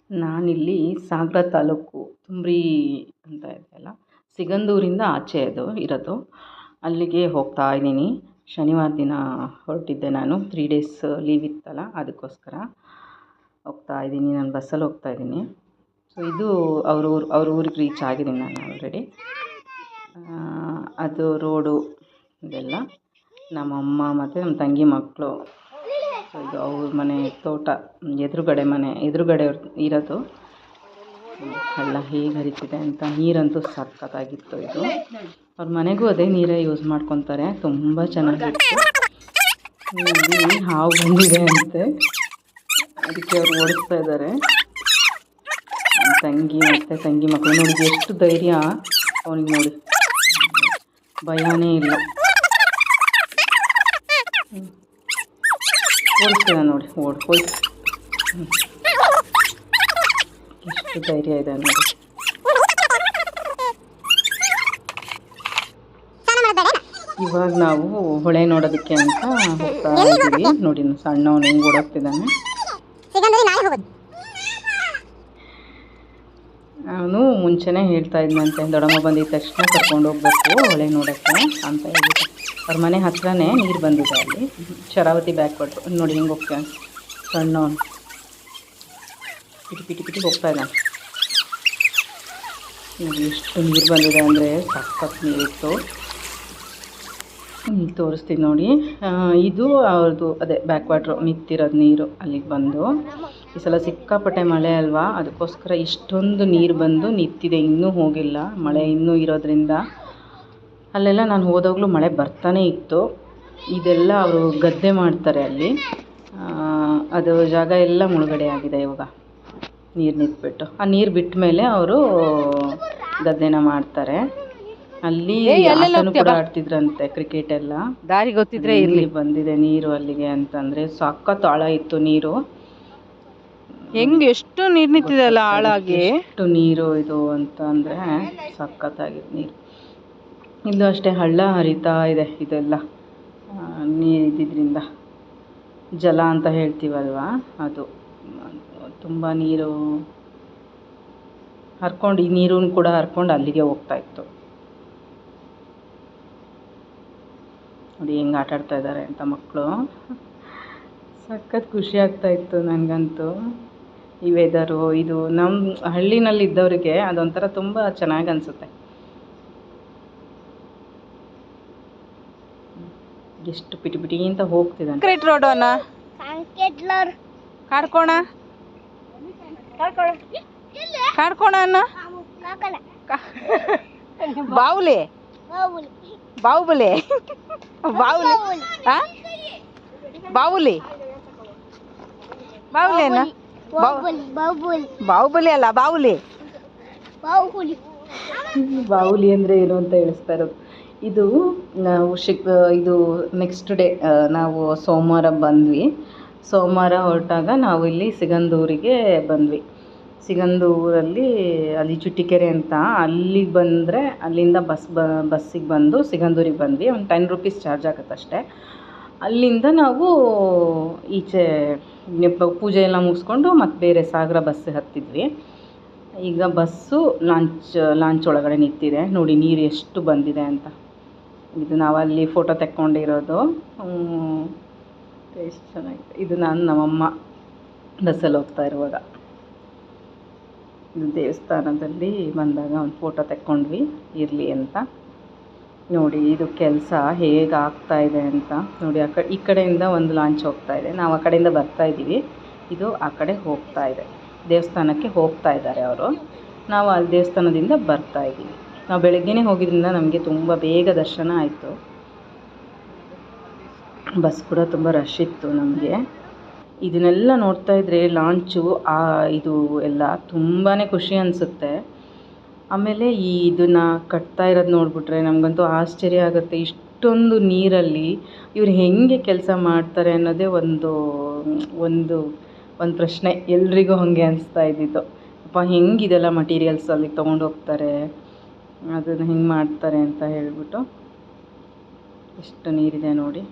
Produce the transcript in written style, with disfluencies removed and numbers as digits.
ನಾನಿಲ್ಲಿ ಸಾಗರ ತಾಲೂಕು ತುಂಬ್ರಿ ಅಂತ ಇದೆಯಲ್ಲ, ಸಿಗಂದೂರಿಂದ ಆಚೆ ಅದು ಇರೋದು. ಅಲ್ಲಿಗೆ ಹೋಗ್ತಾ ಇದ್ದೀನಿ. ಶನಿವಾರ ದಿನ ಹೊರಟಿದ್ದೆ ನಾನು. 3 ಡೇಸ್ ಲೀವ್ ಇತ್ತಲ್ಲ, ಅದಕ್ಕೋಸ್ಕರ ಹೋಗ್ತಾ ಇದ್ದೀನಿ. ನಾನು ಬಸ್ಸಲ್ಲಿ ಹೋಗ್ತಾ ಇದ್ದೀನಿ. ಸೊ ಇದು ಅವ್ರ ಊರಿಗೆ ರೀಚ್ ಆಗಿದ್ದೀನಿ ನಾನು ಆಲ್ರೆಡಿ. ಅದು ರೋಡು ಇದೆಲ್ಲ ನಮ್ಮಮ್ಮ ಮತ್ತು ನಮ್ಮ ತಂಗಿ ಮಕ್ಕಳು. ಸೊ ಇದು ಅವ್ರ ಮನೆ ತೋಟ ಎದುರುಗಡೆ ಇರೋದು. ಹಳ್ಳ ಹೇಗೆ ಹರಿತಿದೆ ಅಂತ. ನೀರಂತೂ ಸಖತ್ತಾಗಿತ್ತು. ಇದು ಅವ್ರ ಮನೆಗೂ ಅದೇ ನೀರೇ ಯೂಸ್ ಮಾಡ್ಕೊತಾರೆ. ತುಂಬ ಚೆನ್ನಾಗಿತ್ತು. ಇಲ್ಲಿ ಹಾವು ಬಂದಿದೆ ಅಂತೆ, ಅದಕ್ಕೆ ಅವ್ರು ಓಡಿಸ್ತಾ ಇದ್ದಾರೆ. ತಂಗಿ ಮತ್ತು ತಂಗಿ ಮಕ್ಕಳು ನೋಡಿ ಎಷ್ಟು ಧೈರ್ಯ ಅವನಿಗೆ, ನೋಡಿ ಭಯನೇ ಇಲ್ಲ. ಓಡಿಸ್ತಿದ್ದ ನೋಡಿ, ಹೋಯ್ತು. ಎಷ್ಟು ಧೈರ್ಯ ಇದೆ ನೋಡಿ. ಇವಾಗ ನಾವು ಹೊಳೆ ನೋಡೋದಕ್ಕೆ ಅಂತ ಹೋಗ್ತಾ ಇದ್ದೀವಿ. ನೋಡಿ ಸಣ್ಣವನು ಹೆಂಗೆ ಓಡೋಗ್ತಿದ್ದಾನೆ. ಅವನು ಮುಂಚೆನೇ ಹೇಳ್ತಾ ಇದ್ದಂತೆ, ದೊಡ್ಡಮ್ಮ ಬಂದಿದ್ದ ತಕ್ಷಣ ಕರ್ಕೊಂಡು ಹೋಗ್ಬೇಕು ಹೊಳೆ ನೋಡೋಕ್ಕೆ ಅಂತ ಹೇಳ್ಬಿಟ್ಟು. ಅವ್ರ ಮನೆ ಹತ್ರನೇ ನೀರು ಬಂದಿದೆ ಅಲ್ಲಿ, ಶರಾವತಿ ಬ್ಯಾಕ್ವರ್ಡ್. ನೋಡಿ ಹೆಂಗೆ ಹೋಗ್ತಾನೆ ಸಣ್ಣವನು, ಪಿಟಿ ಹೋಗ್ತಾ ಇದ್ದಾನೆ. ನೋಡಿ ಎಷ್ಟು ನೀರು ಬಂದಿದೆ ಅಂದರೆ, ಸಖತ್ ನೀರಿತ್ತು. ತೋರಿಸ್ತೀನಿ ನೋಡಿ. ಇದು ಅವ್ರದ್ದು ಅದೇ ಬ್ಯಾಕ್ ವಾಟ್ರು, ನಿಂತಿರೋದು ನೀರು ಅಲ್ಲಿಗೆ ಬಂದು. ಈ ಸಲ ಸಿಕ್ಕಾಪಟ್ಟೆ ಮಳೆ ಅಲ್ವಾ, ಅದಕ್ಕೋಸ್ಕರ ಇಷ್ಟೊಂದು ನೀರು ಬಂದು ನಿಂತಿದೆ, ಇನ್ನೂ ಹೋಗಿಲ್ಲ. ಮಳೆ ಇನ್ನೂ ಇರೋದ್ರಿಂದ ಅಲ್ಲೆಲ್ಲ ನಾನು ಹೋದಾಗಲೂ ಮಳೆ ಬರ್ತಾನೇ ಇತ್ತು. ಇದೆಲ್ಲ ಅವರು ಗದ್ದೆ ಮಾಡ್ತಾರೆ ಅಲ್ಲಿ, ಅದು ಜಾಗ ಎಲ್ಲ ಮುಳುಗಡೆ ಆಗಿದೆ ಇವಾಗ. ನೀರು ನಿಂತ್ಬಿಟ್ಟು, ಆ ನೀರು ಬಿಟ್ಟ ಮೇಲೆ ಅವರು ಗದ್ದೆನ ಮಾಡ್ತಾರೆ. ಅಲ್ಲಿ ಆಟನೂ ಕೂಡ ಆಡ್ತಿದ್ರಂತೆ, ಕ್ರಿಕೆಟ್ ಎಲ್ಲ. ದಾರಿ ಗೊತ್ತಿದ್ರೆ ಇಲ್ಲಿ ಬಂದಿದೆ ನೀರು ಅಲ್ಲಿಗೆ ಅಂತಂದರೆ. ಸಖತ್ ಆಳ ಇತ್ತು ನೀರು. ಹೆಂಗೆ ಎಷ್ಟು ನೀರು ನಿಂತಿದೆಲ್ಲ ಆಳಾಗಿ, ಎಷ್ಟು ನೀರು ಇದು ಅಂತ ಅಂದರೆ ಸಖತ್ತಾಗಿತ್ತು ನೀರು. ಇಲ್ಲೂ ಅಷ್ಟೇ ಹಳ್ಳ ಹರಿತಾ ಇದೆ. ಇದೆಲ್ಲ ನೀರು ಇದ್ದಿದ್ದರಿಂದ ಜಲ ಅಂತ ಹೇಳ್ತೀವಲ್ವ, ಅದು ತುಂಬ ನೀರು ಹರ್ಕೊಂಡು, ಈ ನೀರನ್ನು ಕೂಡ ಹರ್ಕೊಂಡು ಅಲ್ಲಿಗೆ ಹೋಗ್ತಾಯಿತ್ತು. ನೋಡಿ ಹೆಂಗೆ ಆಟ ಆಡ್ತಾ ಇದ್ದಾರೆ ಅಂತ ಮಕ್ಕಳು. ಸಖತ್ ಖುಷಿ ಆಗ್ತಾಯಿತ್ತು ನನಗಂತೂ. ಈ ವೆದರು, ಇದು ನಮ್ಮ ಹಳ್ಳಿನಲ್ಲಿ ಇದ್ದವರಿಗೆ ಅದೊಂಥರ ತುಂಬ ಚೆನ್ನಾಗಿ ಅನಿಸುತ್ತೆ. ಎಷ್ಟು ಪಿಟಿ ಅಂತ ಹೋಗ್ತಿದ್ದಾನೆ. ಕ್ರಿಕೆಟ್ ರೋಡ್ ಅನ್ನ ಕಾಡ್ಕೋಣ ಅನ್ನ ಬಾವುಲಿ ಬಾಹುಬಲಿ ಬಾಹುಲಿ ಬಾಹುಲಿ ಬಾಹುಲಿ ಅನ್ನ ಬಾಹುಬಲಿ ಅಲ್ಲ, ಬಾಹುಲಿ. ಬಾಹುಲಿ ಅಂದರೆ ಏನು ಅಂತ ಹೇಳಿಸ್ತಾ ಇರೋದು. ಇದು ನಾವು ಇದು ನೆಕ್ಸ್ಟ್ ಡೇ ನಾವು ಸೋಮವಾರ ಬಂದ್ವಿ. ಸೋಮವಾರ ಹೊರಟಾಗ ನಾವು ಇಲ್ಲಿ ಸಿಗಂದೂರಿಗೆ ಬಂದ್ವಿ. ಸಿಗಂದೂರಲ್ಲಿ ಅಲ್ಲಿ ಚುಟ್ಟಿಕೆರೆ ಅಂತ, ಅಲ್ಲಿಗೆ ಬಂದರೆ ಅಲ್ಲಿಂದ ಬಸ್ಸಿಗೆ ಬಂದು ಸಿಗಂದೂರಿಗೆ ಬಂದ್ವಿ. ಒಂದು 10 ರೂಪೀಸ್ ಚಾರ್ಜ್ ಆಗುತ್ತೆ ಅಷ್ಟೇ. ಅಲ್ಲಿಂದ ನಾವು ಈಚೆ ಪೂಜೆ ಎಲ್ಲ ಮುಗಿಸ್ಕೊಂಡು ಮತ್ತೆ ಬೇರೆ ಸಾಗರ ಬಸ್ಸಿಗೆ ಹತ್ತಿದ್ವಿ. ಈಗ ಬಸ್ಸು ಲಾಂಚ್ ಒಳಗಡೆ ನಿಂತಿದೆ. ನೋಡಿ ನೀರು ಎಷ್ಟು ಬಂದಿದೆ ಅಂತ. ಇದು ನಾವಲ್ಲಿ ಫೋಟೋ ತೆಕ್ಕೊಂಡಿರೋದು. ಎಷ್ಟು ಚೆನ್ನಾಗಿದೆ. ಇದು ನಮ್ಮಮ್ಮ ಬಸ್ಸಲ್ಲಿ ಹೋಗ್ತಾ ಇರುವಾಗ. ಇದು ದೇವಸ್ಥಾನದಲ್ಲಿ ಬಂದಾಗ ಒಂದು ಫೋಟೋ ತೆಕ್ಕೊಂಡ್ವಿ ಇರಲಿ ಅಂತ. ನೋಡಿ ಇದು ಕೆಲಸ ಹೇಗೆ ಆಗ್ತಾಯಿದೆ ಅಂತ ನೋಡಿ. ಈ ಕಡೆಯಿಂದ ಒಂದು ಲಾಂಚ್ ಹೋಗ್ತಾ ಇದೆ, ನಾವು ಆ ಕಡೆಯಿಂದ ಬರ್ತಾ ಇದ್ದೀವಿ. ಇದು ಆ ಕಡೆ ಹೋಗ್ತಾ ಇದೆ, ದೇವಸ್ಥಾನಕ್ಕೆ ಹೋಗ್ತಾ ಇದ್ದಾರೆ ಅವರು. ನಾವು ಅಲ್ಲಿ ದೇವಸ್ಥಾನದಿಂದ ಬರ್ತಾ ಇದ್ದೀವಿ. ನಾವು ಬೆಳಗ್ಗೆನೇ ಹೋಗಿದ್ದರಿಂದ ನಮಗೆ ತುಂಬ ಬೇಗ ದರ್ಶನ ಆಯಿತು. ಬಸ್ ಕೂಡ ತುಂಬ ರಶ್ ಇತ್ತು ನಮಗೆ. ಇದನ್ನೆಲ್ಲ ನೋಡ್ತಾ ಇದ್ದರೆ ಲಾಂಚು ಇದು ಎಲ್ಲ ತುಂಬಾ ಖುಷಿ ಅನಿಸುತ್ತೆ. ಆಮೇಲೆ ಇದನ್ನು ಕಟ್ತಾ ಇರೋದು ನೋಡಿಬಿಟ್ರೆ ನಮಗಂತೂ ಆಶ್ಚರ್ಯ ಆಗುತ್ತೆ. ಇಷ್ಟೊಂದು ನೀರಲ್ಲಿ ಇವ್ರು ಹೇಗೆ ಕೆಲಸ ಮಾಡ್ತಾರೆ ಅನ್ನೋದೇ ಒಂದು ಪ್ರಶ್ನೆ ಎಲ್ರಿಗೂ ಹಾಗೆ ಅನಿಸ್ತಾ ಇದ್ದಿದ್ದು. ಅಪ್ಪ ಹೆಂಗೆ ಇದೆಲ್ಲ ಮಟೀರಿಯಲ್ಸ್ ಅಲ್ಲಿಗೆ ತೊಗೊಂಡು ಹೋಗ್ತಾರೆ, ಅದನ್ನು ಹೆಂಗೆ ಮಾಡ್ತಾರೆ ಅಂತ ಹೇಳಿಬಿಟ್ಟು. ಎಷ್ಟು ನೀರಿದೆ ನೋಡಿ.